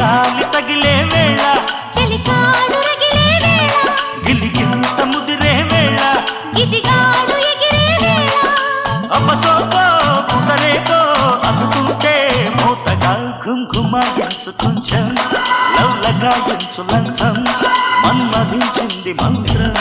గాలి తగిలే వేళ చలికాడు రగిలే వేళ గిలిగింత ముదిరే వేళ గిజిగాడు ఎగిరే వేళ అపసోకో కుదరేకో అందుకుంటే మూతగా ఘుంఘుమాయించు కొంచెం లవ్లగా ఎంచు లంచం మన్మధించింది మంత్రం